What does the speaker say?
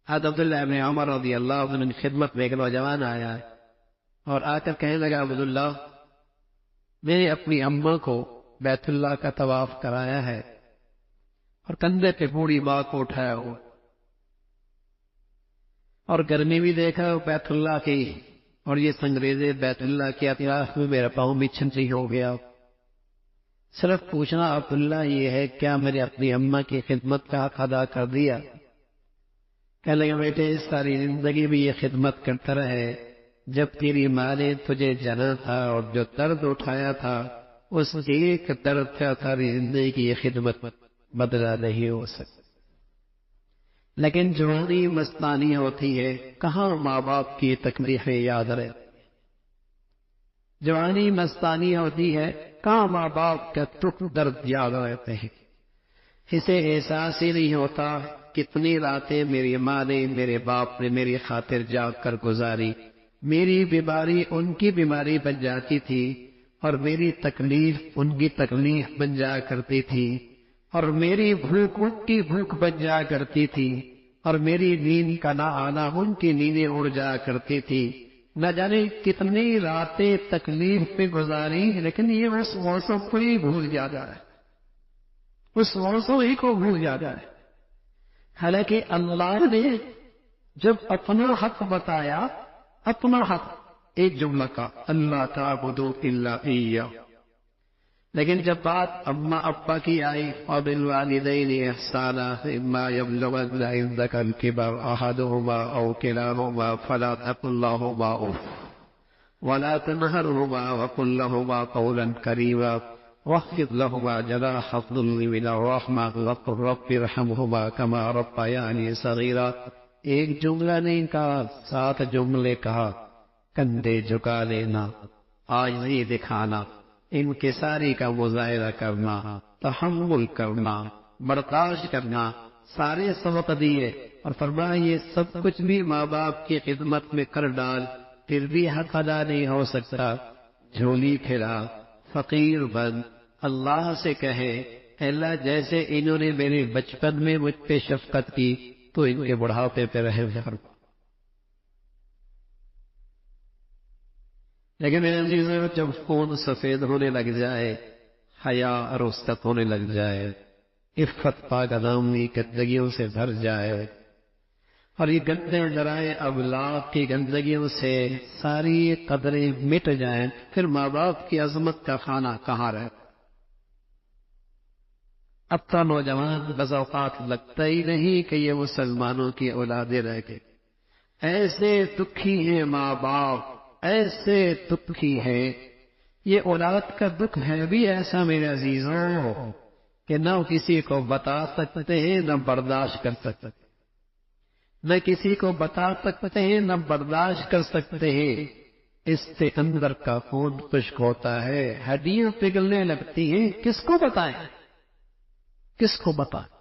حضرت عبداللہ ابن عمر رضی اللہ عنہ کی خدمت میں ایک نوجوان آیا اور آ کر کہنے لگا عبداللہ میں نے اپنی اماں کو بیت اللہ کا طواف کرایا ہے اور کندھے پہ بوڑھی ماں کو اٹھایا ہوا اور گرمی بھی دیکھا بیت اللہ کی اور یہ سنگریزے بیت اللہ کی اطراف میں میرا پاؤں بھی چھنچی ہو گیا. صرف پوچھنا عبداللہ یہ ہے کیا میں نے اپنی اماں کی خدمت کا حق ادا کر دیا؟ کہنے لگا بیٹے ساری زندگی بھی یہ خدمت کرتا رہے، جب تیری ماں نے تجھے جنا تھا اور جو درد اٹھایا تھا اس ایک درد کا ساری زندگی کی یہ خدمت بدلا نہیں ہو سکتی. لیکن جوانی مستانی ہوتی ہے، کہاں ماں باپ کی تکلیفیں یاد رہے؟ جوانی مستانی ہوتی ہے، کہاں ماں باپ کا دکھ درد یاد رہتے ہیں. اسے احساس ہی نہیں ہوتا کتنی راتیں میری ماں نے میرے باپ نے میری خاطر جاگ کر گزاری. میری بیماری ان کی بیماری بن جاتی تھی اور میری تکلیف ان کی تکلیف بن جایا کرتی تھی اور میری بھوک ان کی بھوک بن جایا کرتی تھی اور میری نیند کا نہ آنا ان کی نیندیں اڑ جایا کرتی تھی. نہ جانے کتنی راتیں تکلیف پہ گزاری، لیکن یہ اس موسم کو ہی بھول جاتا ہے، اس موسم ہی کو بھول جاتا ہے. حالانکہ اللہ نے جب اپنا حق بتایا، اپنا حق ایک جملہ کا اللہ تعبدوا الا ایہ، لیکن جب بات اماں ابا کی آئی وبالوالدین احسانا اما یبلغن عندک الکبر احدہما او کلاہما فلا تقل لہما اف ولا تنہرہما وقل لہما قولا کریما واخفض لهما جناح الذل من الرحمة وقل رب ارحمهما كما ربياني صغيرا. ایک جملہ نہیں کہا، 7 جملے کہا. کندھے جھکا لینا، آج نہیں دکھانا، انکساری کا مظاہرہ کرنا، تحمل کرنا، برداشت کرنا، سارے سبق دیے اور فرمایا یہ سب کچھ بھی ماں باپ کی خدمت میں کر ڈال، پھر بھی حق ادا نہیں ہو سکتا. جھولی پھیلا، فقیر بن، اللہ سے کہے اے اللہ جیسے انہوں نے میرے بچپن میں مجھ پہ شفقت کی تو ان کے بڑھاپے پہ رحم فرما. لیکن میرے عزیزوں جب خون سفید ہونے لگ جائے، حیا اور رستت ہونے لگ جائے، عفت پاک دامنی گندگیوں سے بھر جائے اور یہ گندے ڈرائے اولاد کی گندگیوں سے ساری قدریں مٹ جائیں، پھر ماں باپ کی عظمت کا کھانا کہاں رہتا؟ اب تو نوجوان بعض اوقات لگتا ہی نہیں کہ یہ مسلمانوں کی اولادیں رہ گئے. ایسے دکھی ہیں ماں باپ، ایسے دکھی ہے. یہ اولاد کا دکھ ہے بھی ایسا میرے عزیزوں کہ نہ کسی کو بتا سکتے ہیں نہ برداشت کر سکتے، نہ کسی کو بتا سکتے ہیں نہ برداشت کر سکتے ہیں. اس سے اندر کا خون خشک ہوتا ہے، ہڈیاں پگھلنے لگتی ہیں. کس کو بتائیں، کس کو بتائیں؟